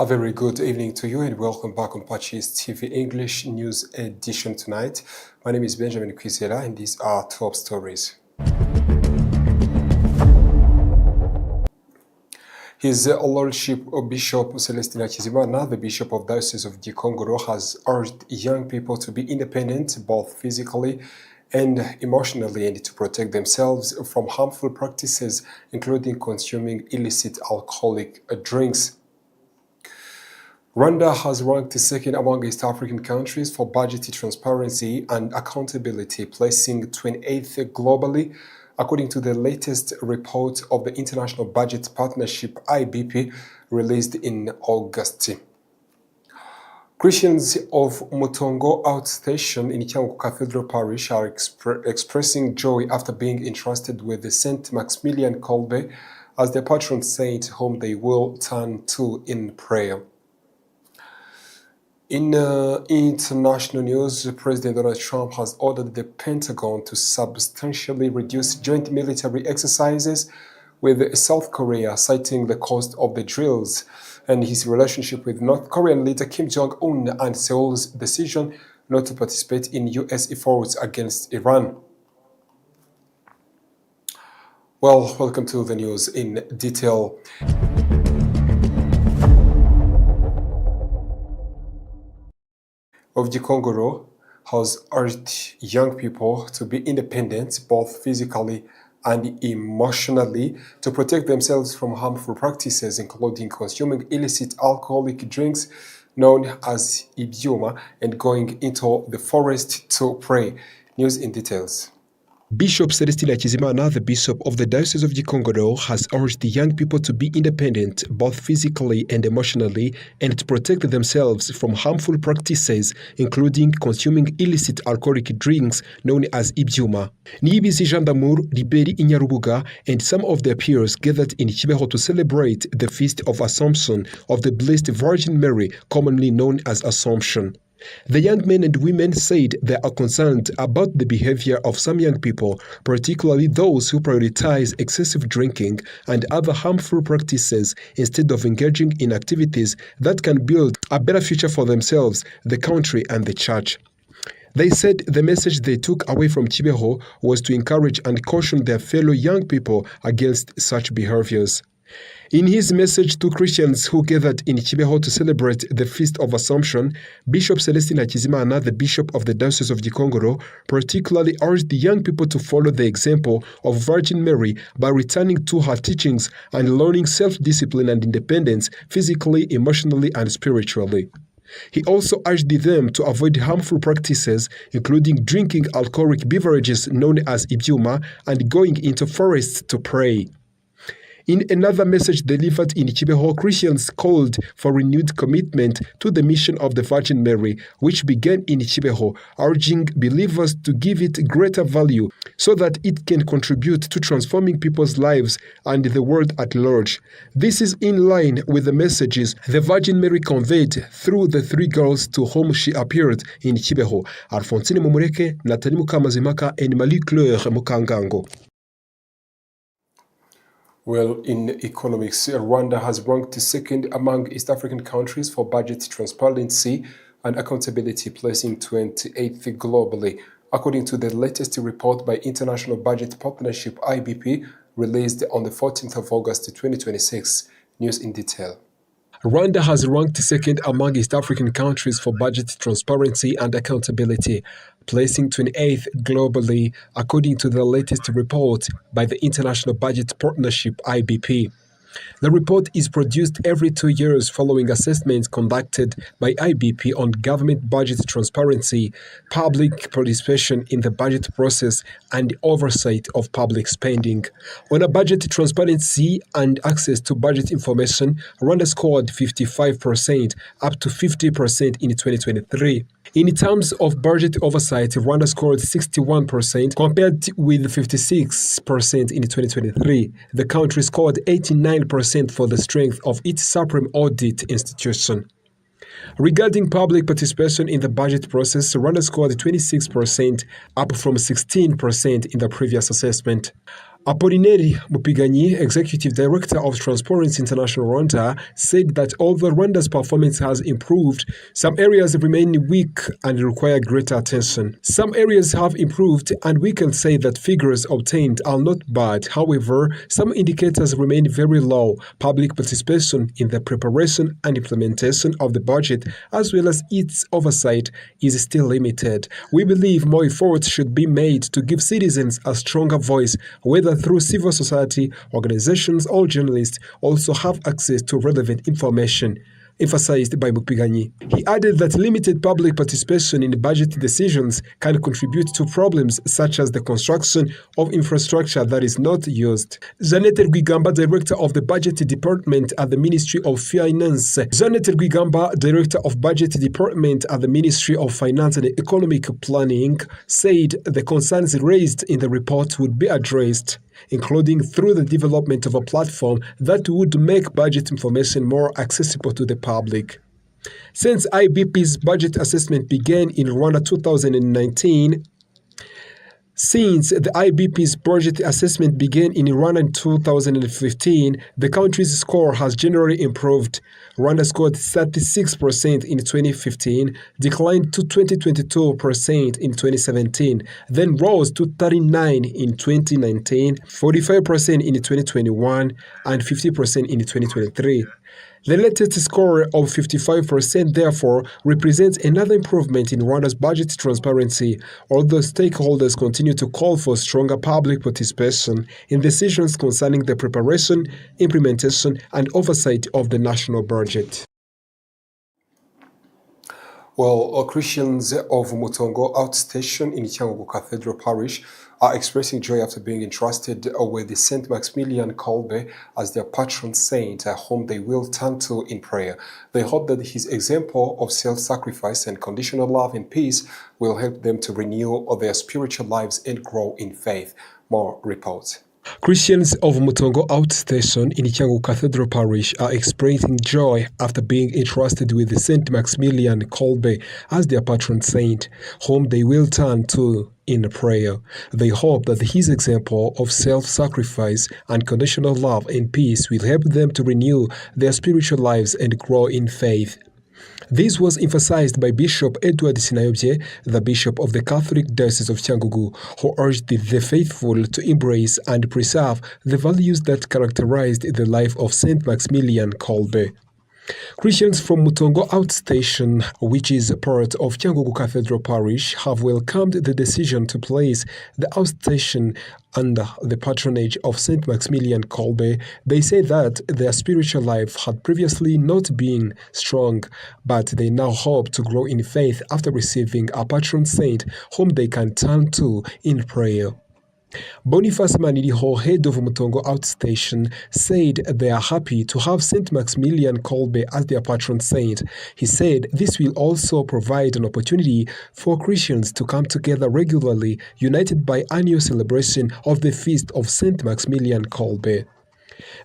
A very good evening to you and welcome back on PACIS TV English News Edition tonight. My name is Benjamin Kwizera and these are top stories. His Lordship Bishop Celestine Hakizimana, the Bishop of Diocese of Gikongoro, has urged young people to be independent both physically and emotionally and to protect themselves from harmful practices, including consuming illicit alcoholic drinks. Rwanda has ranked second among East African countries for budget transparency and accountability, placing 28th globally, according to the latest report of the International Budget Partnership (IBP) released in August. Christians of Mutongo Outstation in CYANGWA Cathedral Parish are expressing joy after being entrusted with the Saint Maximilian Kolbe as their patron saint, whom they will turn to in prayer. In international news, President Donald Trump has ordered the Pentagon to substantially reduce joint military exercises with South Korea, citing the cost of the drills and his relationship with North Korean leader Kim Jong-un and Seoul's decision not to participate in U.S. efforts against Iran. Well, welcome to the news in detail. Of Gikongoro has urged young people to be independent both physically and emotionally to protect themselves from harmful practices, including consuming illicit alcoholic drinks known as ibyuma and going into the forest to pray. News in details. Bishop Celestine Hakizimana, the Bishop of the Diocese of Gikongoro, has urged the young people to be independent, both physically and emotionally, and to protect themselves from harmful practices, including consuming illicit alcoholic drinks known as ibyuma. Niyibizi Jean d'Amour, Liberi Inyarubuga, and some of their peers gathered in Kibeho to celebrate the Feast of Assumption of the Blessed Virgin Mary, commonly known as Assumption. The young men and women said they are concerned about the behavior of some young people, particularly those who prioritize excessive drinking and other harmful practices instead of engaging in activities that can build a better future for themselves, the country, and the church. They said the message they took away from Kibeho was to encourage and caution their fellow young people against such behaviors. In his message to Christians who gathered in Kibeho to celebrate the Feast of Assumption, Bishop Celestine Hakizimana, the Bishop of the Diocese of Gikongoro, particularly urged the young people to follow the example of Virgin Mary by returning to her teachings and learning self-discipline and independence physically, emotionally, and spiritually. He also urged them to avoid harmful practices, including drinking alcoholic beverages known as ibyuma and going into forests to pray. In another message delivered in Kibeho, Christians called for renewed commitment to the mission of the Virgin Mary, which began in Kibeho, urging believers to give it greater value so that it can contribute to transforming people's lives and the world at large. This is in line with the messages the Virgin Mary conveyed through the three girls to whom she appeared in Kibeho: Alphonsine Mumureke, Nathalie Mukamazimaka, and Marie-Claire Mukangango. Well, in economics, Rwanda has ranked second among East African countries for budget transparency and accountability, placing 28th globally, according to the latest report by International Budget Partnership (IBP) released on the 14th of August 2026. News in detail. Rwanda has ranked second among East African countries for budget transparency and accountability, placing 28th globally, according to the latest report by the International Budget Partnership (IBP). The report is produced every 2 years following assessments conducted by IBP on government budget transparency, public participation in the budget process, and oversight of public spending. On a budget transparency and access to budget information, Rwanda scored 55%, up to 50% in 2023. In terms of budget oversight, Rwanda scored 61% compared with 56% in 2023. The country scored 89% for the strength of its Supreme Audit Institution. Regarding public participation in the budget process, Rwanda scored 26%, up from 16% in the previous assessment. Apolineri Mupiganyi, Executive Director of Transparency International Rwanda, said that although Rwanda's performance has improved, some areas remain weak and require greater attention. Some areas have improved, and we can say that figures obtained are not bad. However, some indicators remain very low. Public participation in the preparation and implementation of the budget, as well as its oversight, is still limited. We believe more efforts should be made to give citizens a stronger voice, whether through civil society organizations or journalists also have access to relevant information, emphasized by Mupiganyi. He added that limited public participation in budget decisions can contribute to problems such as the construction of infrastructure that is not used. Jeannette Rwigamba, Director of the Budget Department at the Ministry of Finance, Director of Budget Department at the Ministry of Finance and Economic Planning, said the concerns raised in the report would be addressed, including through the development of a platform that would make budget information more accessible to the public. Since IBP's budget assessment began in Rwanda 2019, Since the IBP's budget assessment began in Rwanda in 2015, the country's score has generally improved. Rwanda scored 36% in 2015, declined to 22% in 2017, then rose to 39% in 2019, 45% in 2021, and 50% in 2023. The latest score of 55% therefore represents another improvement in Rwanda's budget transparency, although stakeholders continue to call for stronger public participation in decisions concerning the preparation, implementation, and oversight of the national budget. Well, Christians of Mutongo outstation in Cyangugu Cathedral Parish are expressing joy after being entrusted with the Saint Maximilian Kolbe as their patron saint, whom they will turn to in prayer. They hope that his example of self-sacrifice and conditional love and peace will help them to renew their spiritual lives and grow in faith. More reports. Christians of Mutongo outstation in Cyangugu Cathedral Parish are expressing joy after being entrusted with the Saint Maximilian Kolbe as their patron saint, whom they will turn to in prayer. They hope that his example of self-sacrifice, unconditional love and peace will help them to renew their spiritual lives and grow in faith. This was emphasized by Bishop Edward Sinayobye, the Bishop of the Catholic Diocese of Cyangugu, who urged the faithful to embrace and preserve the values that characterized the life of Saint Maximilian Kolbe. Christians from Mutongo outstation, which is part of Cyangugu Cathedral Parish, have welcomed the decision to place the outstation under the patronage of Saint Maximilian Kolbe. They say that their spiritual life had previously not been strong, but they now hope to grow in faith after receiving a patron saint whom they can turn to in prayer. Boniface Maniriho, head of Mutongo outstation, said they are happy to have Saint Maximilian Kolbe as their patron saint. He said this will also provide an opportunity for Christians to come together regularly, united by annual celebration of the feast of Saint Maximilian Kolbe.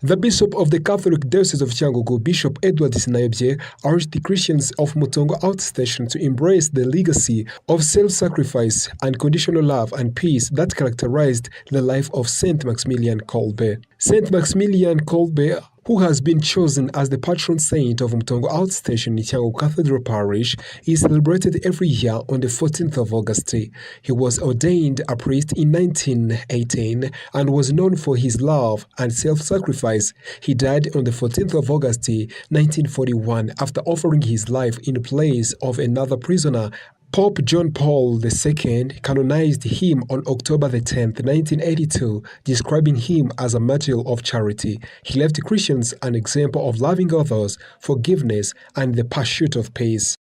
The Bishop of the Catholic Diocese of Cyangugu, Bishop Edward Sinayobye, urged the Christians of Mutongo outstation to embrace the legacy of self-sacrifice, unconditional love and peace that characterized the life of Saint Maximilian Kolbe. Saint Maximilian Kolbe, who has been chosen as the patron saint of Mutongo outstation in Cyangugu Cathedral Parish, is celebrated every year on the 14th of August. He was ordained a priest in 1918 and was known for his love and self-sacrifice. He died on the 14th of August 1941 after offering his life in place of another prisoner. Pope John Paul II canonized him on October 10, 1982, describing him as a martyr of charity. He left Christians an example of loving others, forgiveness, and the pursuit of peace.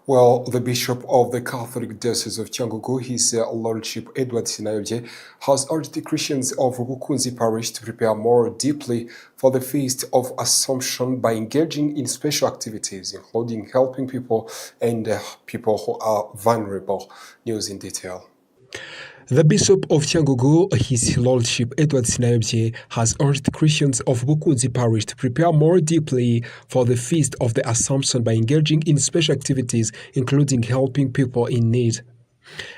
Well, the Bishop of the Catholic Diocese of Cyangugu, His Lordship Edward Sinayobye, has urged the Christians of Bukunzi Parish to prepare more deeply for the Feast of Assumption by engaging in special activities, including helping people and people who are vulnerable. News in detail. The Bishop of Cyangugu, His Lordship Edward Sinayobye, has urged Christians of Bukunzi Parish to prepare more deeply for the Feast of the Assumption by engaging in special activities, including helping people in need.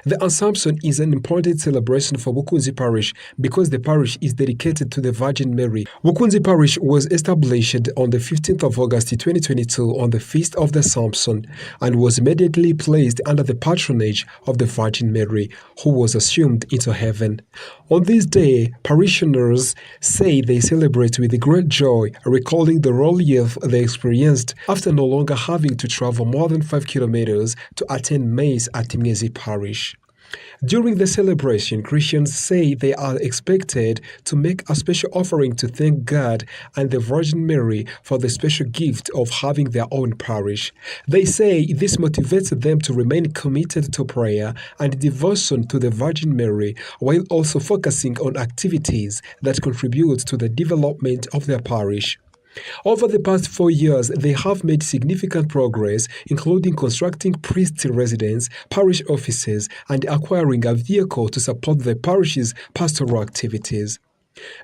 The Assumption is an important celebration for Bukunzi Parish because the parish is dedicated to the Virgin Mary. Bukunzi Parish was established on the 15th of August 2022 on the Feast of the Assumption and was immediately placed under the patronage of the Virgin Mary, who was assumed into heaven. On this day, parishioners say they celebrate with great joy, recalling the relief they experienced after no longer having to travel more than 5 kilometers to attend Mass at Timngezi Parish. During the celebration, Christians say they are expected to make a special offering to thank God and the Virgin Mary for the special gift of having their own parish. They say this motivates them to remain committed to prayer and devotion to the Virgin Mary, while also focusing on activities that contribute to the development of their parish. Over the past 4 years, they have made significant progress, including constructing priest residence, parish offices, and acquiring a vehicle to support the parish's pastoral activities.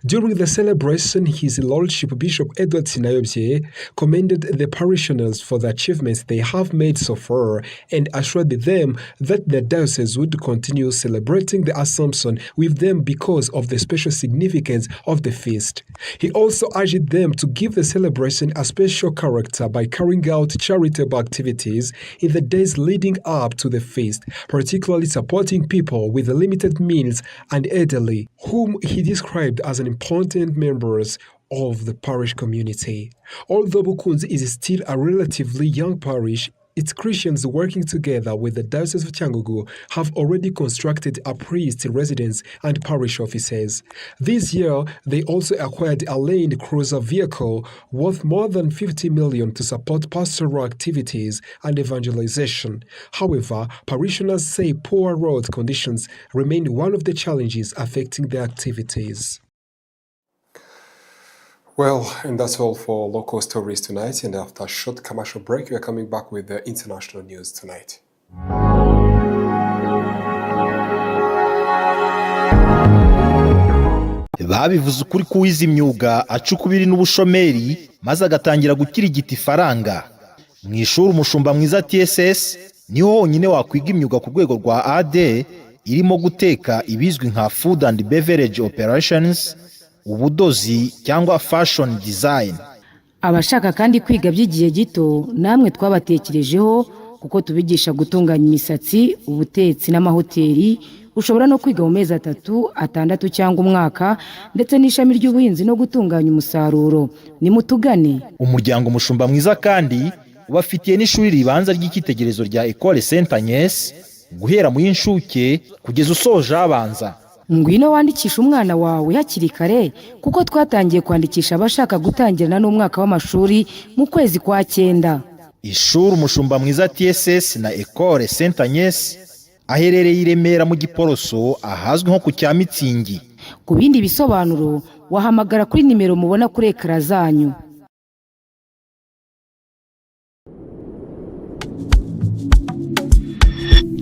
During the celebration, His Lordship Bishop Edward Sinayobye commended the parishioners for the achievements they have made so far and assured them that the diocese would continue celebrating the Assumption with them because of the special significance of the feast. He also urged them to give the celebration a special character by carrying out charitable activities in the days leading up to the feast, particularly supporting people with limited means and elderly, whom he described as an important members of the parish community. Although Bukunzi is still a relatively young parish, its Christians working together with the Diocese of Cyangugu have already constructed a priest residence and parish offices. This year, they also acquired a Land Cruiser vehicle worth more than 50 million to support pastoral activities and evangelization. However, parishioners say poor road conditions remain one of the challenges affecting their activities. Well, and that's all for local stories tonight. And after a short commercial break, we are coming back with the international news tonight. Babivuze ukuri kuwiza imyuga acukubiri n'ubushomeri maze agatangira gukirigita ifaranga. Mu ishuri umushumba mwiza TSS niho honyine wakwiga imyuga ku rwego rwa AD irimo guteka ibizwi nka Food and Beverage Operations, ubudozi cyangwa fashion design. Abashaka kandi kwiga by'igihe gito namwe twabatekerejeho kuko tubigisha gutunganya imisatsi, ubutetsi n'amahoteli. Ushobora no kwiga mu mezi 3, 6 cyangwa umwaka, ndetse n'ishami ry'ubuhinzi no gutunganya umusaruro. Ni mutugane. Umuryango mushumba mwiza kandi ubafitiye n'ishuri ribanza ry'ikitegerezo rya Ecole Saint Agnes guhera mu y'inshuke kugeza usoje abanza. Ngwino wandikisha umwana wawe hakiri kare kuko twatangiye kwandikisha abashaka gutangirana n'umwaka w'amashuri mu kwezi kwa 9. Ishuri umushumba mwiza TSS na Ecole Saint Agnes aherereye i Remera mu Giporoso ahazwi nko ku Cyamitsingi. Ku bindi bisobanuro wahamagara kuri nimero mubona kuri ekara zanyu.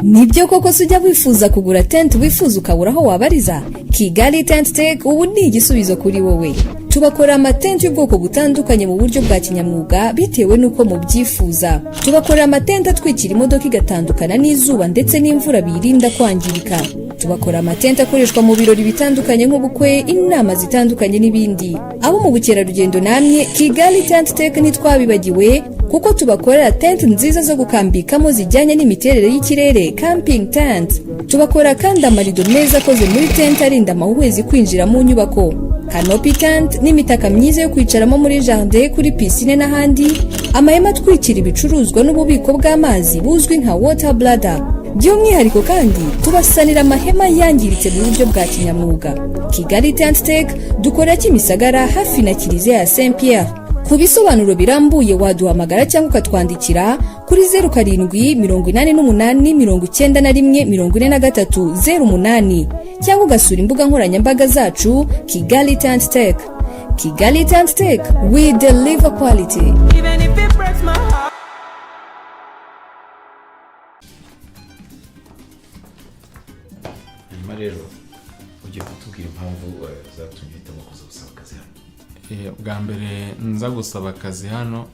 Nibyo koko sujya wifuza kugura tent wifuza ukabura aho wabariza? Kigali Tent Tech ubu ni igisubizo kuri wowe. Tubakora amatenti y'ubwoko butandukanye mu buryo bwa kinyamwuga bitewe nuko mubyifuza. Tubakora amatenti atwikira imodoka igatandukana n'izuba ndetse n'imvura birinda kwangirika. Tubakora amatenti akoreshwa mu birori bitandukanye nk'ubukwe, inama zitandukanye n'ibindi. Abo mu bukerarugendo namwe Kigali Tent Tech ntitwabibagiwe kuko tubakorera tent nziza zo gukambikamo zijyanye n'imiterere y'ikirere, camping tent. Tubakora kandi amarido meza akoze muri tent arinda amahuhwezi kwinjira mu nyubako, canopy tent n'imitaka myiza yo kwicaramo muri jardin, kuri piscine n'ahandi, amahema atwikira ibicuruzwa n'ububiko bw'amazi buzwi nka water bladder. By'umwihariko kandi tubasanira amahema yangiritse mu buryo bwa kinyamwuga. Kigali Tent Tech dukora Kimisagara hafi na Kiliziya ya Saint Pierre. Ku bisobanuro birambuye waduhamagara cyangwa ukatwandikira kuri 0788914308 cyangwa ugasura imbuga nkoranyambaga zacu Kigali Tent Tech. Kigali Tent Tech, we deliver quality. Even if it breaks my heart. Rero ugiye kutubwira impamvu zatumye hitamo kuza gusaba akazi hano. Bwa mbere nza gusaba akazi hano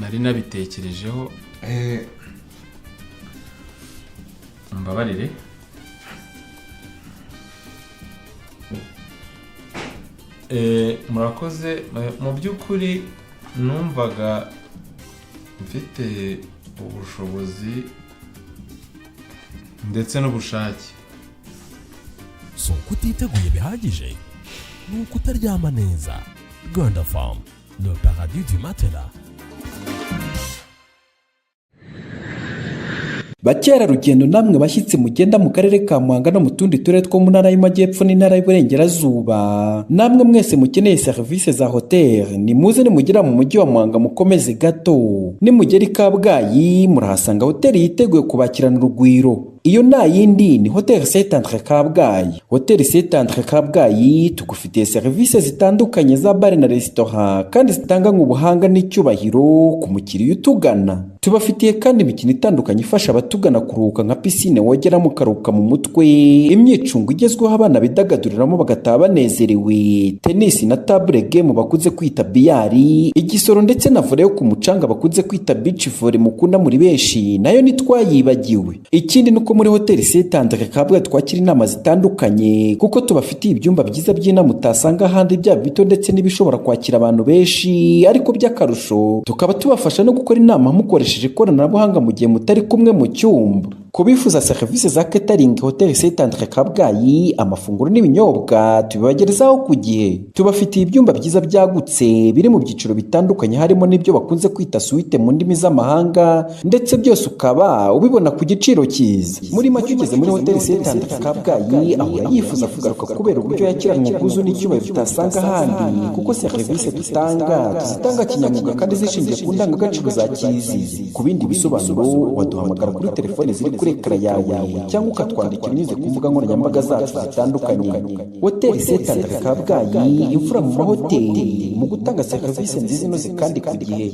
nari nabitekerejeho mbabarire. Murakoze, mu by'ukuri numvaga mfite ubushobozi ndetse n'ubushake. So kutiteguye bihagije ni ukutaryama neza. Rwanda Farm, le paradis du matelas. Bakerarugendo namwe bashyitsi mugenda mu karere ka Muhanga no mu tundi turere two mu ntara y'Amajyepfo n'intara y'Iburengerazuba, namwe mwese mukeneye serivisi za hotel, ni muze nimugera mu mujyi wa Muhanga mukomeze gato, nimugera i Kabgayi murahasanga hoteli yiteguye kubakirana urugwiro. Iyo nta yindi ni Hotel Saint-Andre Kabgayi. Hotel Saint-Andre Kabgayi tugufitiye serivisi zitandukanye za bar na restaurant kandi zitanga ubuhanga n'icyubahiro ku mukiriya utugana. Tubafitiye kandi imikino itandukanye ifasha abatugana kuruhuka nka piscine wogeramo ukaruhuka mu mutwe, imyicungo igezweho abana bidagaduriramo bagataha banezerewe, tennis na table game bakunze kwita biyari, igisoro ndetse na volley yo ku mucanga bakunze kwita beach volley mukunda muri benshi nayo nitwayibagiwe. Ikindi nuko muri Hotel Saint-Andre Kabgayi twakira inama zitandukanye kuko tubafitiye ibyumba byiza by'inama utasanga ahandi, byaba bito ndetse n'ibishobora kwakira abantu benshi, ariko by'akarusho tukaba tubafasha no gukora inama mukoresheje ikoranabuhanga mu gihe mutari kumwe mu cyumba. Kubifuza serivisi za catering, Hotel Saint-Andre Kabgayi amafunguro n'ibinyobwa tubibagerezaho ku gihe. Tubafitiye ibyumba byiza byagutse biri mu byiciro bitandukanye, harimo n'ibyo bakunze kwita suite mu ndimi z'amahanga, ndetse byose ukaba ubibona ku giciro cyiza. Muri make ugeze muri Hotel Saint-Andre Kabgayi ahora yifuza kugaruka kubera uburyo yakiranwe ubwuzu n'icyubahiro tutasanga ahandi, kuko serivisi tuzitanga kinyamwuga kandi zishingiye ku ndangagaciro za kizizi. Ku bindi bisobanuro waduhamagara kuri telefone ziri kuri ekara yawe cyangwa ukatwandikira unyuze ku mbuga nkoranyambaga zacu zitandukanye. Hotel Saint-Andre Kabgayi, imfura mu mahoteli mu gutanga serivisi nziza inoze kandi ku gihe.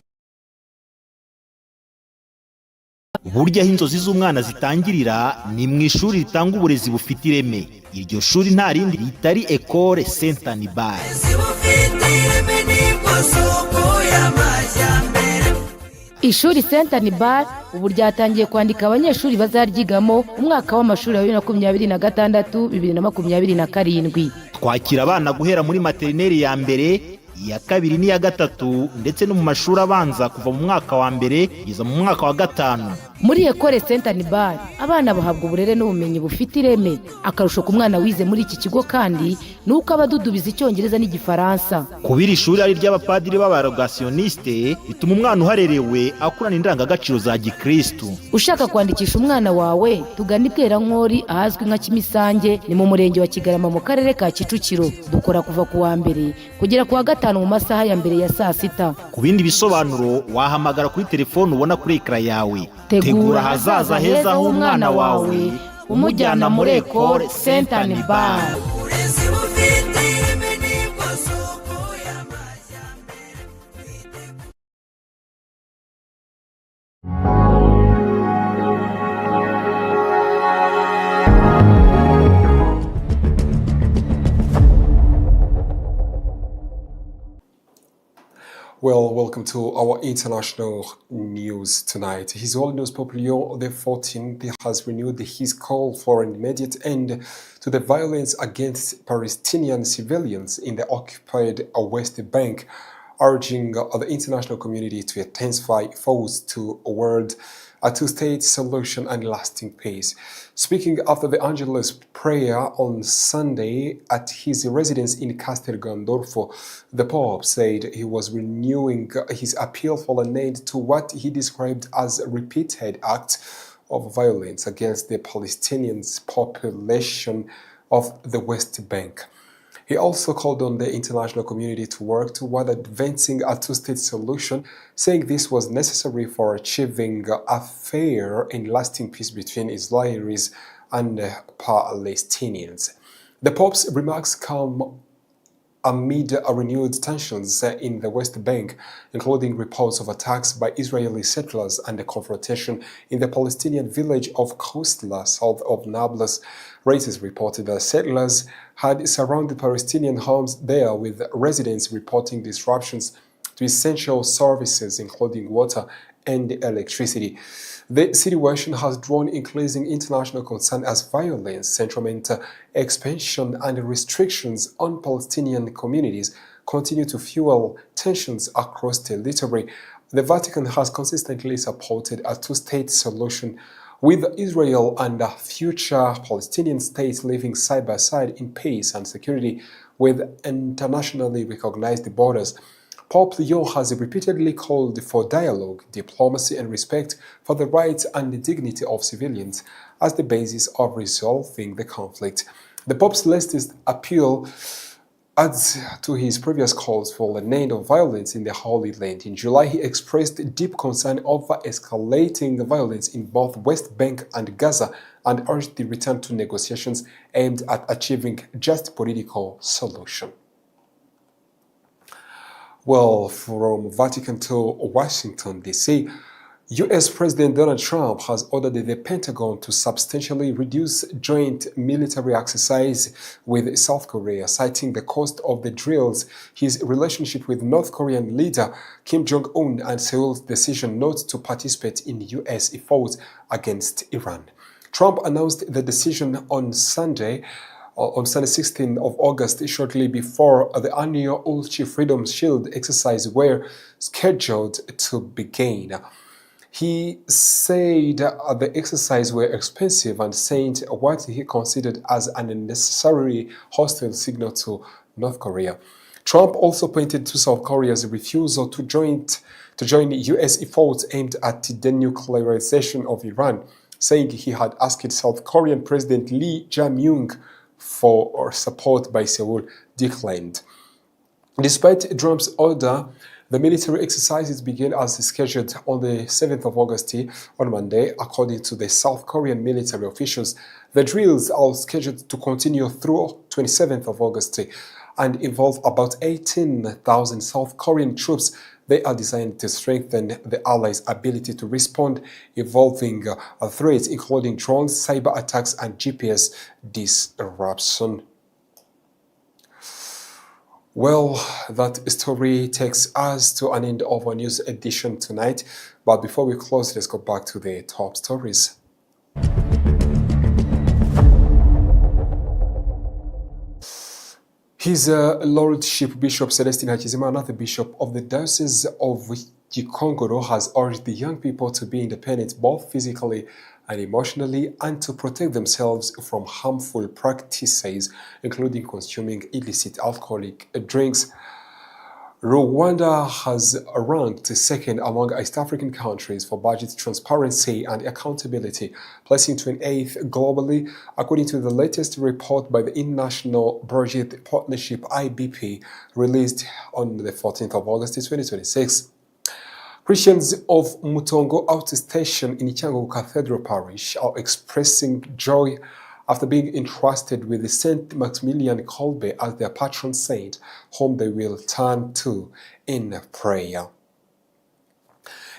Burya aho inzozi z'umwana zitangirira ni mu ishuri ritanga uburezi bufite ireme. Iryo shuri nta rindi ritari Ecole Saint-Andre. Ishuri Saint-Andre ubu ryatangiye kwandika abanyeshuri bazaryigamo umwaka w'amashuri wa 2026-2027. Twakira abana guhera muri materineri ya mbere, iya kabiri n'iya gatatu, ndetse no mu mashuri abanza kuva mu mwaka wa mbere kugeza mu mwaka wa gatanu. Muri Ecole Saint-Andre abana bahabwa uburere n'ubumenyi bufite ireme. Akarusho ku mwana wize muri iki kigo kandi nuko abadudubiza Icyongereza n'Igifaransa. Kubira ishuri ari ry'abapadiri b'abarogationiste bituma umwana uharerewe akurana indangagaciro za gikristu. Ushaka kwandikisha umwana wawe tugana i Bwerankori ahazwi nka Kimisange, ni mu murenge wa Kigarama mu karere ka Kicukiro. Dukora kuva ku wa mbere kugera ku wa gatanu mu masaha ya mbere ya saa sita. Ku bindi bisobanuro wahamagara kuri telefone ubona kuri ekara yawe. Tegura hazaza heza h'umwana wawe umujyana muri Ecole Saint-Andre. Well, welcome to our international news tonight. His Holiness Pope Leo XIV has renewed his call for an immediate end to the violence against Palestinian civilians in the occupied West Bank, urging the international community to intensify efforts toward a two-state solution and lasting peace. Speaking after the Angelus prayer on Sunday at his residence in Castel Gandolfo, the Pope said he was renewing his appeal for an end to what he described as repeated acts of violence against the Palestinian population of the West Bank. He also called on the international community to work toward advancing a two-state solution, saying this was necessary for achieving a fair and lasting peace between Israelis and Palestinians. The Pope's remarks come amid renewed tensions in the West Bank, including reports of attacks by Israeli settlers and a confrontation in the Palestinian village of Kostla, south of Nablus. Reuters reported that settlers had surrounded Palestinian homes there, with residents reporting disruptions to essential services including water and electricity. The situation has drawn increasing international concern as violence, settlement expansion, and restrictions on Palestinian communities continue to fuel tensions across territory. The Vatican has consistently supported a two-state solution, with Israel and future Palestinian states living side by side in peace and security with internationally recognized borders. Pope Leo has repeatedly called for dialogue, diplomacy, and respect for the rights and the dignity of civilians as the basis of resolving the conflict. The Pope's latest appeal adds to his previous calls for an end of violence in the Holy Land. In July, he expressed deep concern over escalating violence in both West Bank and Gaza and urged the return to negotiations aimed at achieving just political solution. Well, from Vatican to Washington, D.C., U.S. President Donald Trump has ordered the Pentagon to substantially reduce joint military exercise with South Korea, citing the cost of the drills, his relationship with North Korean leader Kim Jong-un, and Seoul's decision not to participate in U.S. efforts against Iran. Trump announced the decision on Sunday, 16th of August, shortly before the annual Ulchi Freedom Shield exercise were scheduled to begin. He said the exercise were expensive and sent what he considered as an unnecessary hostile signal to North Korea. Trump also pointed to South Korea's refusal to join U.S. efforts aimed at the denuclearization of Iran, saying he had asked South Korean President Lee Jae-myung for support by Seoul declined. Despite Trump's order, the military exercises began as scheduled on the 7th of August on Monday, according to the South Korean military officials. The drills are scheduled to continue through 27th of August and involve about 18,000 South Korean troops. They are designed to strengthen the allies' ability to respond evolving threats, including drones, cyber attacks, and GPS disruption. Well, that story takes us to an end of our news edition tonight. But before we close, let's go back to the top stories. His Lordship Bishop Celestine Hakizimana, the Bishop of the Diocese of Gikongoro, has urged the young people to be independent both physically and emotionally and to protect themselves from harmful practices, including consuming illicit alcoholic drinks. Rwanda has ranked second among East African countries for budget transparency and accountability, placing 28th globally, according to the latest report by the International Budget Partnership (IBP), released on the 14th of August 2026. Christians of Mutongo Outstation in Icyanguwa Cathedral Parish are expressing joy after being entrusted with the Saint Maximilian Kolbe as their patron saint, whom they will turn to in prayer.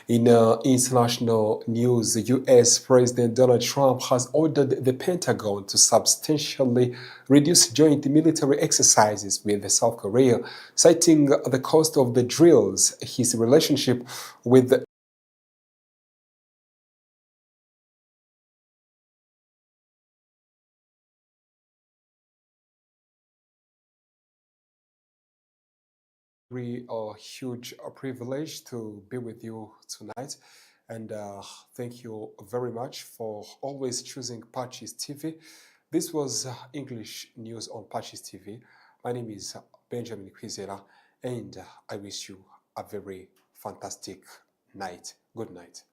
In international news, U.S. President Donald Trump has ordered the Pentagon to substantially reduce joint military exercises with South Korea, citing the cost of the drills, his relationship with the a huge privilege to be with you tonight, and thank you very much for always choosing PACIS TV. This was English news on PACIS TV. My name is Benjamin Kwizera, and I wish you a very fantastic night. Good night.